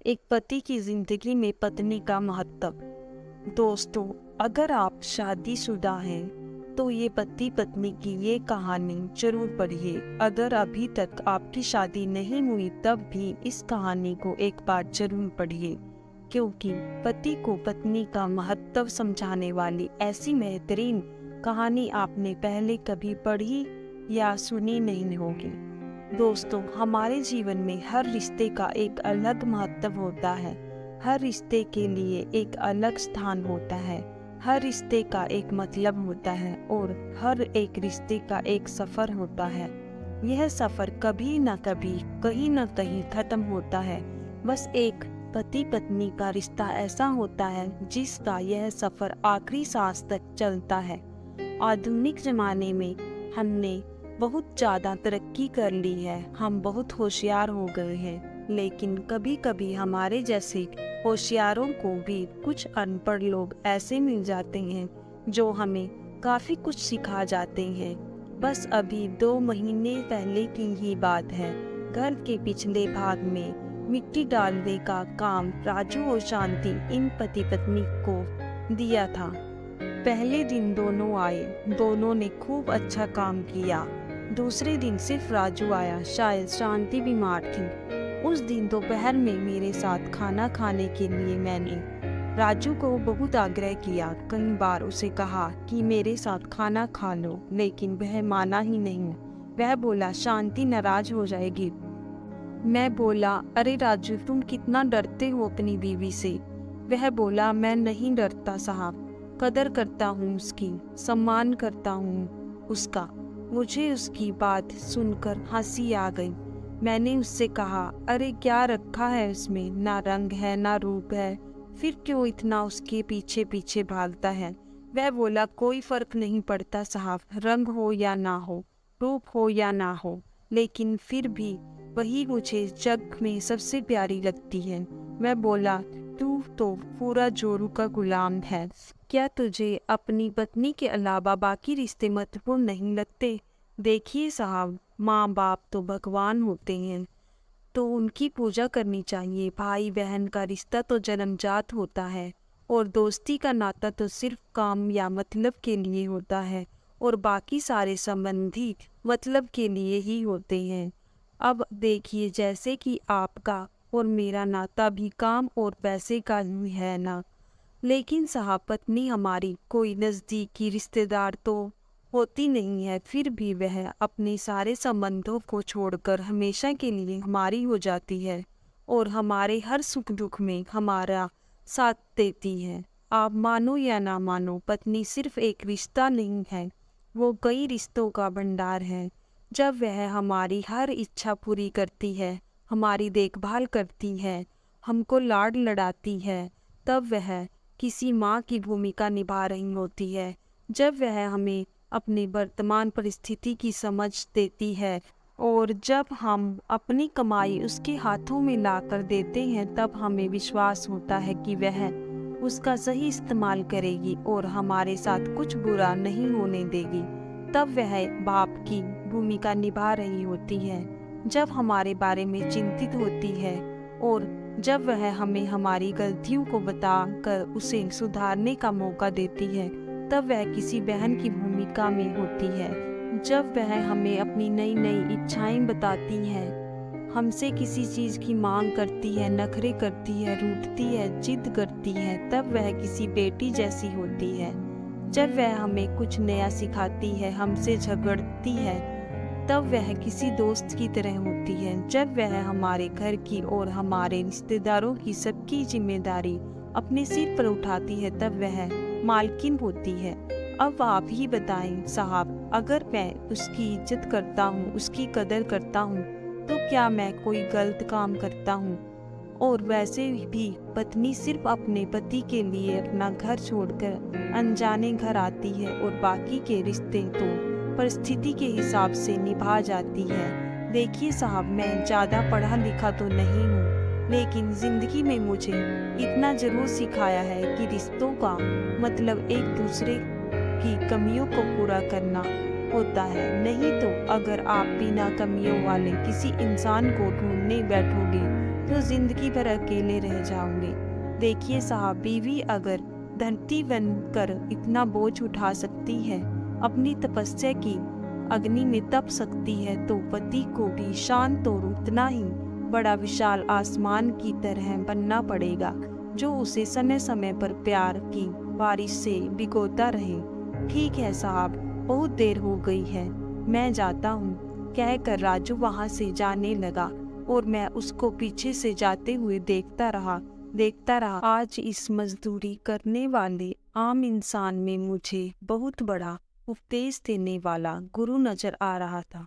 एक पति की जिंदगी में पत्नी का महत्व। दोस्तों, अगर आप शादीशुदा हैं तो ये पति पत्नी की ये कहानी जरूर पढ़िए। अगर अभी तक आपकी शादी नहीं हुई तब भी इस कहानी को एक बार जरूर पढ़िए, क्योंकि पति को पत्नी का महत्व समझाने वाली ऐसी बेहतरीन कहानी आपने पहले कभी पढ़ी या सुनी नहीं होगी। दोस्तों, हमारे जीवन में हर रिश्ते का एक अलग महत्व होता है। हर रिश्ते के लिए एक अलग स्थान होता है। हर रिश्ते का एक मतलब होता है और हर एक रिश्ते का एक सफ़र होता है। यह सफ़र कभी न कभी कहीं न कहीं ख़त्म होता है। बस एक पति पत्नी का रिश्ता ऐसा होता है जिसका यह सफ़र आखिरी सांस तक चलता है। आधुनिक ज़माने में हमने बहुत ज़्यादा तरक्की कर ली है, हम बहुत होशियार हो गए हैं, लेकिन कभी कभी हमारे जैसे होशियारों को भी कुछ अनपढ़ लोग ऐसे मिल जाते हैं जो हमें काफ़ी कुछ सिखा जाते हैं। बस अभी 2 महीने पहले की ही बात है। घर के पिछले भाग में मिट्टी डालने का काम राजू और शांति इन पति पत्नी को दिया था। पहले दिन दोनों आए, दोनों ने खूब अच्छा काम किया। दूसरे दिन सिर्फ राजू आया, शायद शांति बीमार थी। उस दिन दोपहर में मेरे साथ खाना खाने के लिए मैंने राजू को बहुत आग्रह किया। कई बार उसे कहा कि मेरे साथ खाना खा लो, लेकिन वह माना ही नहीं। वह बोला शांति नाराज हो जाएगी। मैं बोला, अरे राजू, तुम कितना डरते हो अपनी बीवी से। वह बोला, मैं नहीं डरता साहब, कदर करता हूँ उसकी, सम्मान करता हूँ उसका। मुझे उसकी बात सुनकर हंसी आ गई। मैंने उससे कहा, अरे क्या रखा है उसमें, ना रंग है ना रूप है, फिर क्यों इतना उसके पीछे पीछे भागता है। वह बोला, कोई फर्क नहीं पड़ता साहब, रंग हो या ना हो, रूप हो या ना हो, लेकिन फिर भी वही मुझे जग में सबसे प्यारी लगती है। मैं बोला, तू तो पूरा जोरू का गुलाम है। क्या तुझे अपनी पत्नी के अलावा बाकी रिश्ते महत्वपूर्ण नहीं लगते? देखिए साहब, माँ बाप तो भगवान होते हैं, तो उनकी पूजा करनी चाहिए। भाई बहन का रिश्ता तो जन्मजात होता है, और दोस्ती का नाता तो सिर्फ काम या मतलब के लिए होता है, और बाकी सारे संबंधी मतलब के लिए ही होते हैं। अब देखिए, जैसे कि आपका और मेरा नाता भी काम और पैसे का ही है ना। लेकिन साहब, पत्नी हमारी कोई नज़दीकी रिश्तेदार तो होती नहीं है, फिर भी वह अपने सारे संबंधों को छोड़कर हमेशा के लिए हमारी हो जाती है और हमारे हर सुख दुख में हमारा साथ देती है। आप मानो या ना मानो, पत्नी सिर्फ एक रिश्ता नहीं है, वो कई रिश्तों का भंडार है। जब वह हमारी हर इच्छा पूरी करती है, हमारी देखभाल करती है, हमको लाड लड़ाती है, तब वह किसी माँ की भूमिका निभा रही होती है। जब वह हमें अपनी वर्तमान परिस्थिति की समझ देती है और जब हम अपनी कमाई उसके हाथों में लाकर देते हैं, तब हमें विश्वास होता है कि वह उसका सही इस्तेमाल करेगी और हमारे साथ कुछ बुरा नहीं होने देगी। तब वह बाप की भूमिका निभा रही होती है, जब हमारे बारे में चिंतित होती है और जब वह हमें हमारी गलतियों को बताकर उसे सुधारने का मौका देती है, तब वह किसी बहन की भूमिका में होती है। जब वह हमें अपनी नई नई इच्छाएं बताती है, हमसे किसी चीज़ की मांग करती है, नखरे करती है, रूठती है, जिद करती है, तब वह किसी बेटी जैसी होती है। जब वह हमें कुछ नया सिखाती है, हमसे झगड़ती है, तब वह किसी दोस्त की तरह होती है। जब वह हमारे घर की और हमारे रिश्तेदारों की सबकी जिम्मेदारी अपने सिर पर उठाती है, तब वह मालकिन होती है। अब आप ही बताएं साहब, अगर मैं उसकी इज्जत करता हूँ, उसकी कदर करता हूँ, तो क्या मैं कोई गलत काम करता हूँ? और वैसे भी पत्नी सिर्फ अपने पति के लिए अपना घर छोड़कर अनजाने घर आती है और बाकी के रिश्ते तो परिस्थिति के हिसाब से निभा जाती है। देखिए साहब, मैं ज़्यादा पढ़ा लिखा तो नहीं हूँ, लेकिन ज़िंदगी में मुझे इतना ज़रूर सिखाया है कि रिश्तों का मतलब एक दूसरे की कमियों को पूरा करना होता है। नहीं तो अगर आप बिना कमियों वाले किसी इंसान को ढूंढने बैठोगे तो जिंदगी भर अकेले रह जाओगे। देखिए साहब, बीवी अगर धरती बनकर इतना बोझ उठा सकती है, अपनी तपस्या की अग्नि में तप सकती है, तो पति को भी शांत और उतना ही बड़ा विशाल आसमान की तरह बनना पड़ेगा, जो उसे समय समय पर प्यार की बारिश से भिगोता रहे। ठीक है साहब, बहुत देर हो गई है, मैं जाता हूँ, कहकर राजू वहां से जाने लगा और मैं उसको पीछे से जाते हुए देखता रहा। आज इस मजदूरी करने वाले आम इंसान में मुझे बहुत बड़ा उपदेश देने वाला गुरु नजर आ रहा था।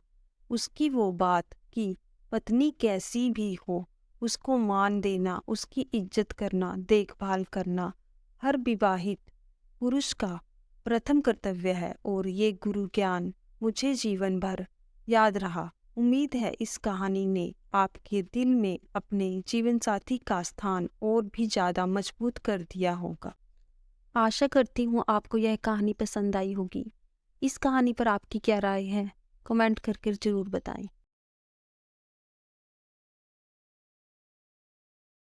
उसकी वो बात कि पत्नी कैसी भी हो, उसको मान देना, उसकी इज्जत करना, देखभाल करना हर विवाहित पुरुष का प्रथम कर्तव्य है, और ये गुरु ज्ञान मुझे जीवन भर याद रहा। उम्मीद है इस कहानी ने आपके दिल में अपने जीवन साथी का स्थान और भी ज़्यादा मजबूत कर दिया होगा। आशा करती हूँ आपको यह कहानी पसंद आई होगी। इस कहानी पर आपकी क्या राय है, कमेंट करके ज़रूर बताएं।